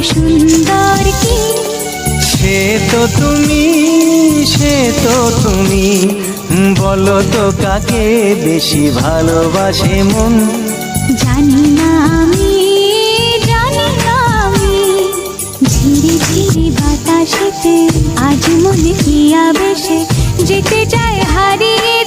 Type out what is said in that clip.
সুন্দর কি সে তো তুমি, সে তো তুমি, বলো তো কাকে বেশি ভালোবাসে মন। জানি না আমি, জানি না আমি, ঝিরি ঝিরি বাতাসেতে আজ মনে কি আবেশে যেতে চায় হারিয়ে